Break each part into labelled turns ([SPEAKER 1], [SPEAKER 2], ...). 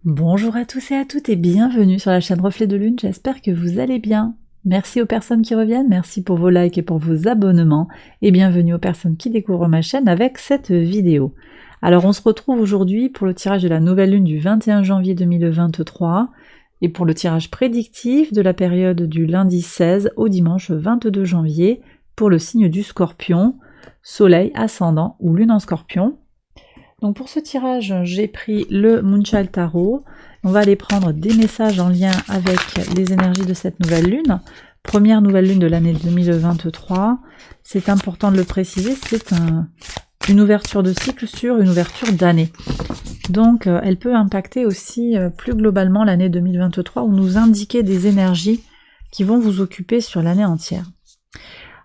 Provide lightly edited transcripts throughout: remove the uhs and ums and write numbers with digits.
[SPEAKER 1] Bonjour à tous et à toutes et bienvenue sur la chaîne Reflet de Lune, j'espère que vous allez bien. Merci aux personnes qui reviennent, merci pour vos likes et pour vos abonnements et bienvenue aux personnes qui découvrent ma chaîne avec cette vidéo. Alors on se retrouve aujourd'hui pour le tirage de la nouvelle lune du 21 janvier 2023 et pour le tirage prédictif de la période du lundi 16 au dimanche 22 janvier pour le signe du Scorpion, Soleil, Ascendant ou Lune en Scorpion. Donc pour ce tirage, j'ai pris le Moonchild Tarot. On va aller prendre des messages en lien avec les énergies de cette nouvelle lune. Première nouvelle lune de l'année 2023. C'est important de le préciser, c'est une ouverture de cycle sur une ouverture d'année. Donc elle peut impacter aussi plus globalement l'année 2023 ou nous indiquer des énergies qui vont vous occuper sur l'année entière.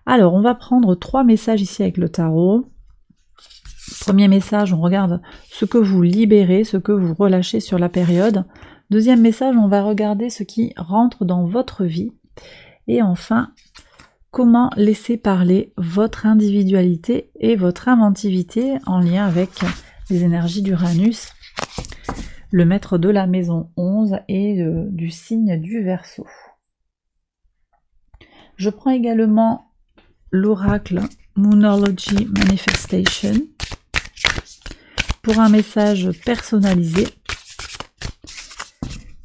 [SPEAKER 1] Alors on va prendre 3 messages ici avec le tarot. Premier message, on regarde ce que vous libérez, ce que vous relâchez sur la période. Deuxième message, on va regarder ce qui rentre dans votre vie. Et enfin, comment laisser parler votre individualité et votre inventivité en lien avec les énergies d'Uranus, le maître de la maison 11 et du signe du Verseau. Je prends également l'oracle Moonology Manifestation pour un message personnalisé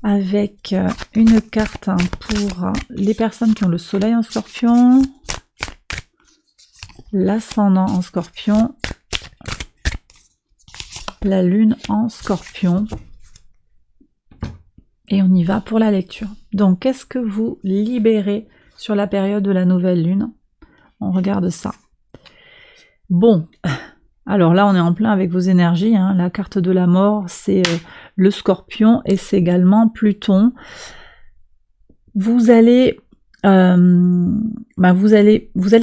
[SPEAKER 1] avec une carte pour les personnes qui ont le soleil en scorpion, l'ascendant en scorpion, la lune en scorpion. Et on y va pour la lecture. Donc qu'est-ce que vous libérez sur la période de la nouvelle lune? On regarde ça. Bon, alors là on est en plein avec vos énergies, hein. La carte de la mort c'est le scorpion et c'est également Pluton. Vous allez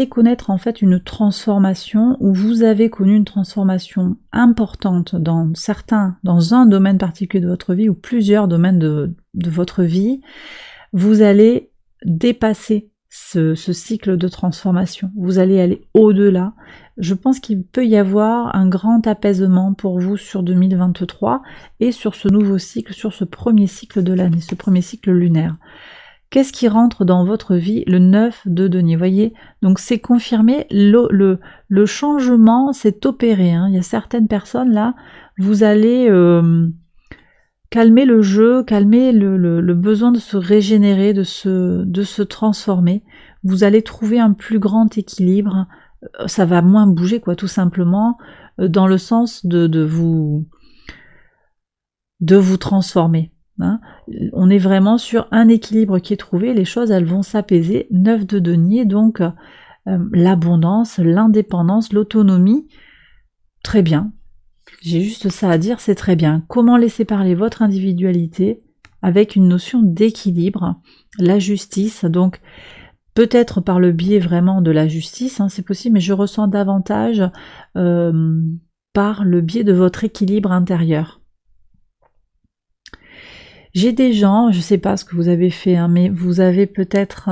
[SPEAKER 1] connaître en fait une transformation, ou vous avez connu une transformation importante dans un domaine particulier de votre vie ou plusieurs domaines de votre vie. Vous allez dépasser ce cycle de transformation, vous allez aller au-delà. Je pense qu'il peut y avoir un grand apaisement pour vous sur 2023 et sur ce nouveau cycle, sur ce premier cycle de l'année, ce premier cycle lunaire. Qu'est-ce qui rentre dans votre vie? Le 9 de denier, voyez? Donc c'est confirmé, le changement s'est opéré, hein. Il y a certaines personnes là, vous allez calmer le jeu, calmer le besoin de se régénérer, de se transformer. Vous allez trouver un plus grand équilibre, ça va moins bouger quoi, tout simplement, dans le sens de vous transformer. Hein. On est vraiment sur un équilibre qui est trouvé, les choses elles vont s'apaiser. 9 de denier, donc l'abondance, l'indépendance, l'autonomie, très bien. J'ai juste ça à dire, c'est très bien. Comment laisser parler votre individualité avec une notion d'équilibre, la justice, donc peut-être par le biais vraiment de la justice, hein, c'est possible, mais je ressens davantage par le biais de votre équilibre intérieur. J'ai des gens, je ne sais pas ce que vous avez fait, hein, mais vous avez peut-être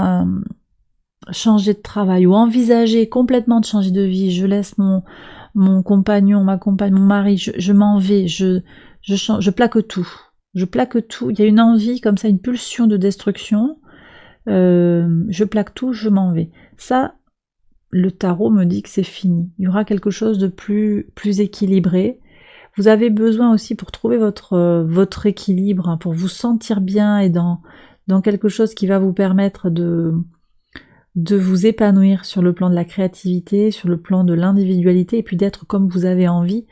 [SPEAKER 1] changé de travail ou envisagé complètement de changer de vie. Je laisse mon compagnon, ma compagne, mon mari, je m'en vais, je plaque tout. Je plaque tout. Il y a une envie comme ça, une pulsion de destruction. Je plaque tout, je m'en vais. Ça, le tarot me dit que c'est fini. Il y aura quelque chose de plus équilibré. Vous avez besoin aussi pour trouver votre équilibre, hein, pour vous sentir bien et dans quelque chose qui va vous permettre de vous épanouir sur le plan de la créativité, sur le plan de l'individualité et puis d'être comme vous avez envie.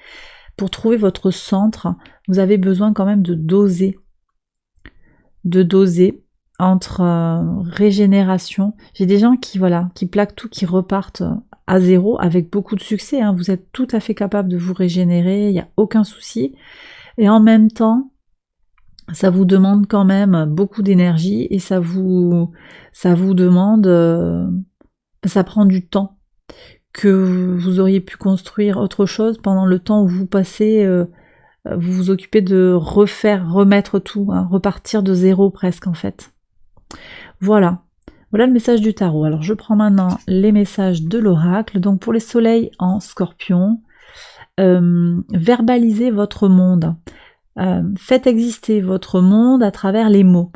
[SPEAKER 1] Pour trouver votre centre, vous avez besoin quand même de doser entre régénération. J'ai des gens qui plaquent tout, qui repartent à zéro avec beaucoup de succès, hein. Vous êtes tout à fait capable de vous régénérer, il n'y a aucun souci. Et en même temps, ça vous demande quand même beaucoup d'énergie et ça vous demande, ça prend du temps que vous auriez pu construire autre chose pendant le temps où vous passez, vous vous occupez de remettre tout, hein, repartir de zéro presque en fait. Voilà le message du tarot. Alors je prends maintenant les messages de l'oracle. Donc pour les soleils en scorpion, verbalisez votre monde. Faites exister votre monde à travers les mots.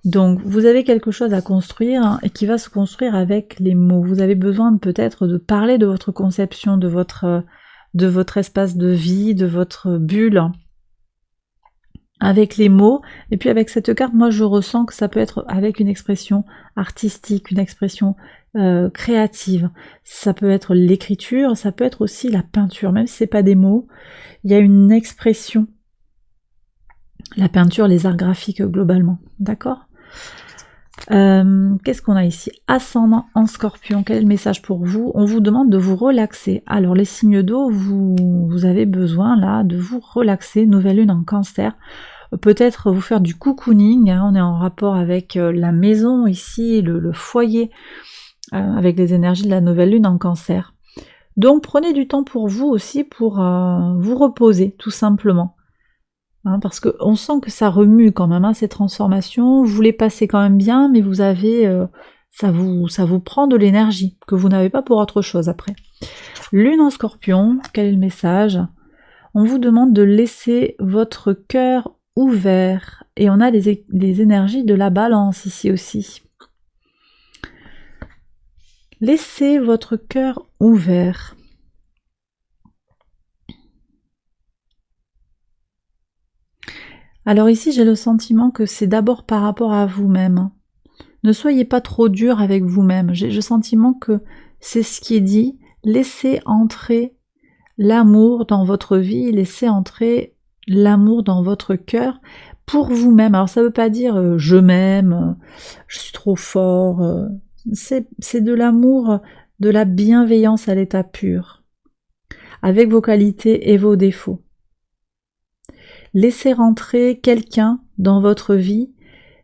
[SPEAKER 1] Donc vous avez quelque chose à construire et qui va se construire avec les mots. Vous avez besoin peut-être de parler de votre conception, de votre espace de vie, de votre bulle, avec les mots. Et puis avec cette carte, moi je ressens que ça peut être avec une expression artistique, une expression créative. Ça peut être l'écriture, ça peut être aussi la peinture, même si c'est pas des mots. Il y a une expression. La peinture, les arts graphiques globalement, d'accord ? Qu'est-ce qu'on a ici? Ascendant en Scorpion, quel est le message pour vous? On vous demande de vous relaxer. Alors les signes d'eau, vous avez besoin là de vous relaxer. Nouvelle lune en Cancer. Peut-être vous faire du cocooning, hein, on est en rapport avec la maison ici, le foyer, avec les énergies de la nouvelle lune en Cancer. Donc prenez du temps pour vous aussi, pour vous reposer tout simplement. Hein, parce qu'on sent que ça remue quand même, hein, ces transformations, vous les passez quand même bien, mais vous avez, ça vous prend de l'énergie, que vous n'avez pas pour autre chose après. Lune en Scorpion, quel est le message? On vous demande de laisser votre cœur ouvert, et on a les énergies de la Balance ici aussi. Laissez votre cœur ouvert. Alors ici, j'ai le sentiment que c'est d'abord par rapport à vous-même. Ne soyez pas trop dur avec vous-même. J'ai le sentiment que c'est ce qui est dit. Laissez entrer l'amour dans votre vie, laissez entrer l'amour dans votre cœur pour vous-même. Alors ça ne veut pas dire je m'aime, je suis trop fort. C'est de l'amour, de la bienveillance à l'état pur, avec vos qualités et vos défauts. Laissez rentrer quelqu'un dans votre vie,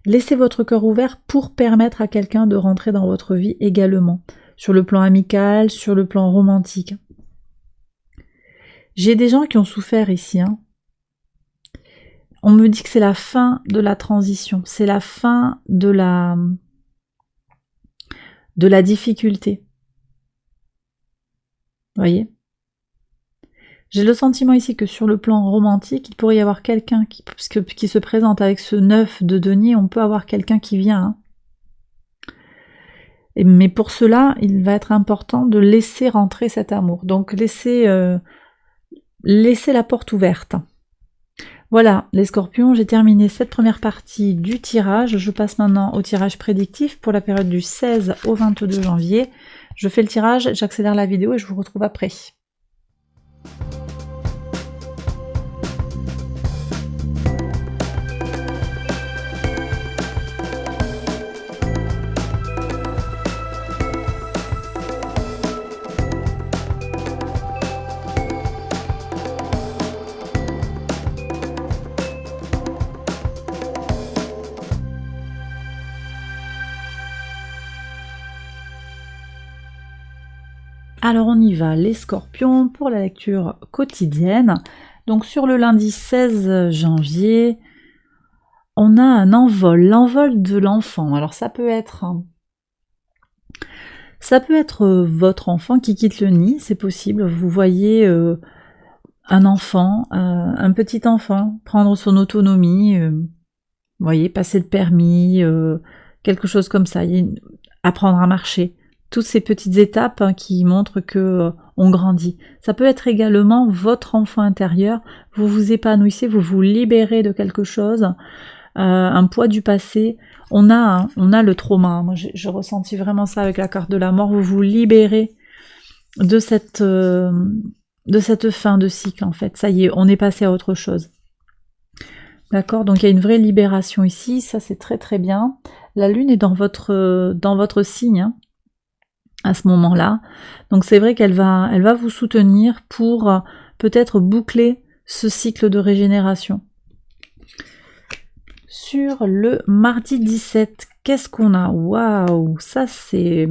[SPEAKER 1] laissez votre cœur ouvert pour permettre à quelqu'un de rentrer dans votre vie également, sur le plan amical, sur le plan romantique. J'ai des gens qui ont souffert ici. Hein. On me dit que c'est la fin de la transition, c'est la fin de la difficulté. Vous voyez ? J'ai le sentiment ici que sur le plan romantique, il pourrait y avoir quelqu'un qui se présente avec ce 9 de denier, on peut avoir quelqu'un qui vient. Hein. Mais pour cela, il va être important de laisser rentrer cet amour. Donc laissez la porte ouverte. Voilà, les Scorpions, j'ai terminé cette première partie du tirage. Je passe maintenant au tirage prédictif pour la période du 16 au 22 janvier. Je fais le tirage, j'accélère la vidéo et je vous retrouve après. Alors on y va, les Scorpions, pour la lecture quotidienne. Donc sur le lundi 16 janvier, on a un envol, l'envol de l'enfant. Alors ça peut être votre enfant qui quitte le nid, c'est possible. Vous voyez un enfant, un petit enfant, prendre son autonomie, vous voyez, passer le permis, quelque chose comme ça, apprendre à marcher. Toutes ces petites étapes qui montrent que on grandit. Ça peut être également votre enfant intérieur, vous vous épanouissez, vous vous libérez de quelque chose, un poids du passé. On a le trauma, moi je ressentis vraiment ça avec la carte de la mort, vous vous libérez de cette fin de cycle en fait, ça y est, on est passé à autre chose. D'accord, donc il y a une vraie libération ici, ça c'est très très bien. La lune est dans votre signe, hein, à ce moment-là. Donc c'est vrai qu'elle va vous soutenir pour peut-être boucler ce cycle de régénération. Sur le mardi 17, qu'est-ce qu'on a? Waouh, ça c'est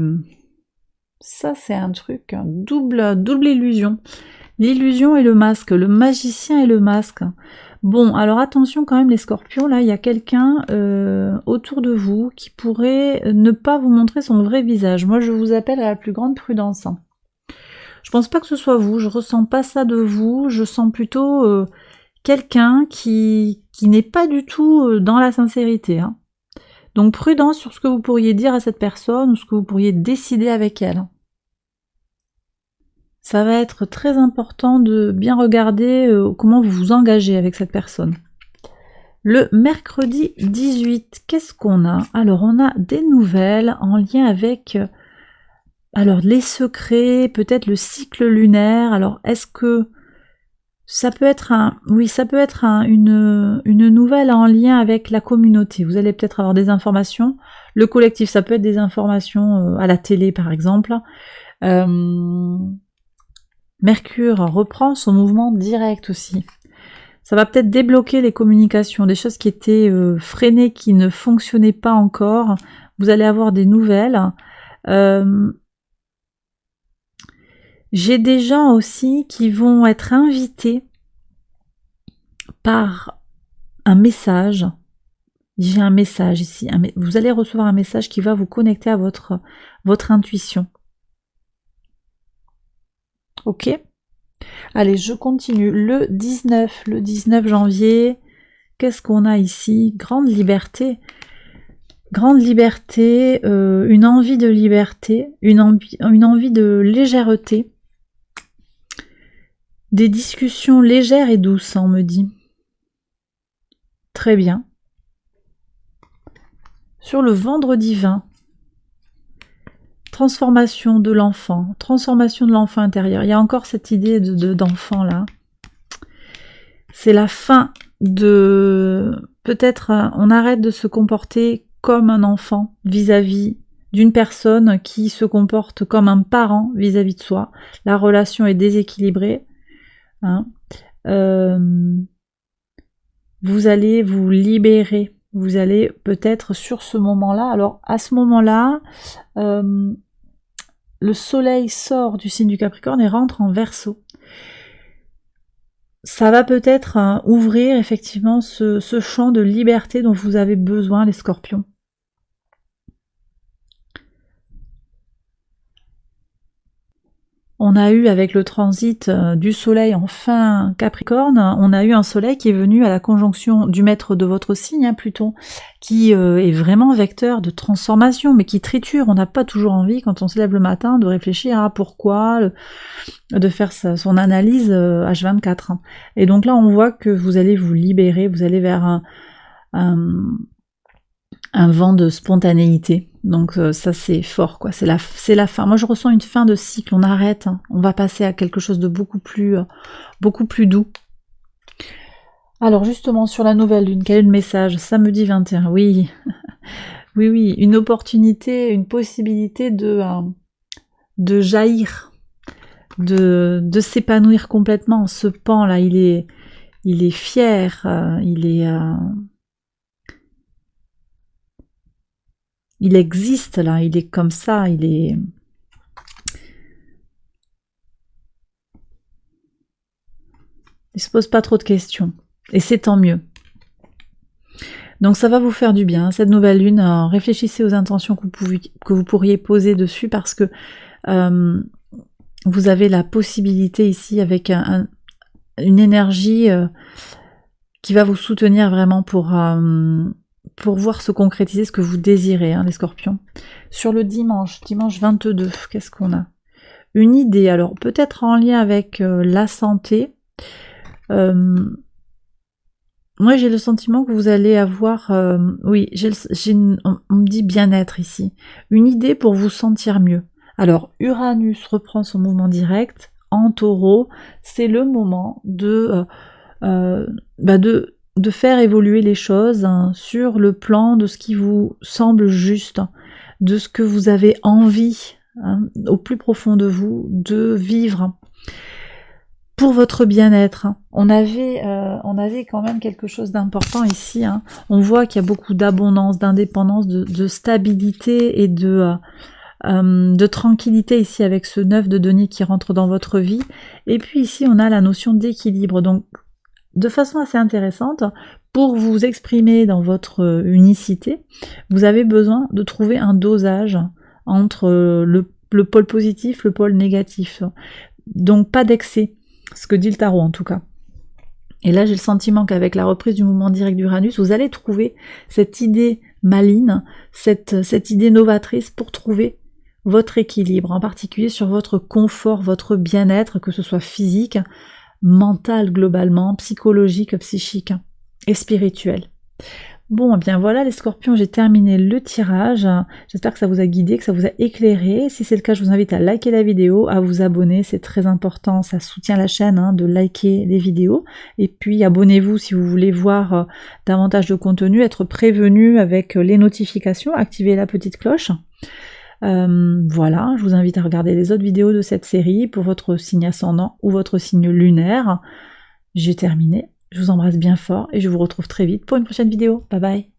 [SPEAKER 1] un truc, double illusion. L'illusion et le masque, le magicien et le masque. Bon, alors attention quand même les Scorpions, là il y a quelqu'un autour de vous qui pourrait ne pas vous montrer son vrai visage. Moi je vous appelle à la plus grande prudence. Je pense pas que ce soit vous, je ressens pas ça de vous, je sens plutôt quelqu'un qui n'est pas du tout dans la sincérité. Hein. Donc prudence sur ce que vous pourriez dire à cette personne ou ce que vous pourriez décider avec elle. Ça va être très important de bien regarder comment vous vous engagez avec cette personne. Le mercredi 18, qu'est-ce qu'on a? Alors on a des nouvelles en lien avec alors les secrets, peut-être le cycle lunaire. Alors est-ce que ça peut être une nouvelle en lien avec la communauté. Vous allez peut-être avoir des informations. Le collectif, ça peut être des informations à la télé, par exemple. Mercure reprend son mouvement direct aussi. Ça va peut-être débloquer les communications, des choses qui étaient freinées, qui ne fonctionnaient pas encore. Vous allez avoir des nouvelles. J'ai des gens aussi qui vont être invités par un message. J'ai un message ici. Vous allez recevoir un message qui va vous connecter à votre intuition. Ok ? Allez, je continue. Le 19 janvier, qu'est-ce qu'on a ici? Grande liberté. Grande liberté, une envie de liberté, une envie de légèreté. Des discussions légères et douces, on me dit. Très bien. Sur le vendredi 20, transformation de l'enfant intérieur. Il y a encore cette idée d'enfant là. C'est la fin de... Peut-être on arrête de se comporter comme un enfant vis-à-vis d'une personne qui se comporte comme un parent vis-à-vis de soi. La relation est déséquilibrée. Hein. Vous allez vous libérer. Vous allez peut-être sur ce moment-là. Alors à ce moment-là, le soleil sort du signe du Capricorne et rentre en Verseau. Ça va peut-être ouvrir effectivement ce champ de liberté dont vous avez besoin, les Scorpions. On a eu avec le transit du soleil en fin Capricorne, on a eu un soleil qui est venu à la conjonction du maître de votre signe, Pluton, qui est vraiment vecteur de transformation, mais qui triture. On n'a pas toujours envie, quand on se lève le matin, de réfléchir à pourquoi, de faire son analyse H24. Et donc là, on voit que vous allez vous libérer, vous allez vers un vent de spontanéité. Donc ça c'est fort quoi, c'est la fin. Moi je ressens une fin de cycle, on arrête, hein. On va passer à quelque chose de beaucoup plus doux. Alors justement sur la nouvelle lune, quel est le message? Samedi 21, oui, oui, une opportunité, une possibilité de jaillir, de s'épanouir complètement. Ce pan là, il est fier, il existe là, il est comme ça, il se pose pas trop de questions. Et c'est tant mieux. Donc ça va vous faire du bien, cette nouvelle lune. Réfléchissez aux intentions que vous pourriez poser dessus parce que vous avez la possibilité ici avec une énergie qui va vous soutenir vraiment pour voir se concrétiser ce que vous désirez, les Scorpions. Sur le dimanche 22, qu'est-ce qu'on a? Une idée, alors peut-être en lien avec la santé. Moi j'ai le sentiment que vous allez avoir, oui, on me dit bien-être ici, une idée pour vous sentir mieux. Alors Uranus reprend son mouvement direct en Taureau, c'est le moment de faire évoluer les choses sur le plan de ce qui vous semble juste, de ce que vous avez envie au plus profond de vous de vivre. Pour votre bien-être, on avait quand même quelque chose d'important ici. On voit qu'il y a beaucoup d'abondance, d'indépendance, de stabilité et de tranquillité ici avec ce 9 de denier qui rentre dans votre vie. Et puis ici, on a la notion d'équilibre. Donc, de façon assez intéressante, pour vous exprimer dans votre unicité, vous avez besoin de trouver un dosage entre le pôle positif, le pôle négatif. Donc, pas d'excès. Ce que dit le tarot en tout cas. Et là, j'ai le sentiment qu'avec la reprise du mouvement direct d'Uranus, vous allez trouver cette idée maligne, cette idée novatrice pour trouver votre équilibre, en particulier sur votre confort, votre bien-être, que ce soit physique, mental globalement, psychologique, psychique et spirituel. Bon, et bien voilà les scorpions, j'ai terminé le tirage. J'espère que ça vous a guidé, que ça vous a éclairé. Si c'est le cas, je vous invite à liker la vidéo, à vous abonner, c'est très important, ça soutient la chaîne de liker les vidéos. Et puis abonnez-vous si vous voulez voir davantage de contenu, être prévenu avec les notifications, activer la petite cloche. Voilà, je vous invite à regarder les autres vidéos de cette série pour votre signe ascendant ou votre signe lunaire. J'ai terminé. Je vous embrasse bien fort et je vous retrouve très vite pour une prochaine vidéo. Bye bye.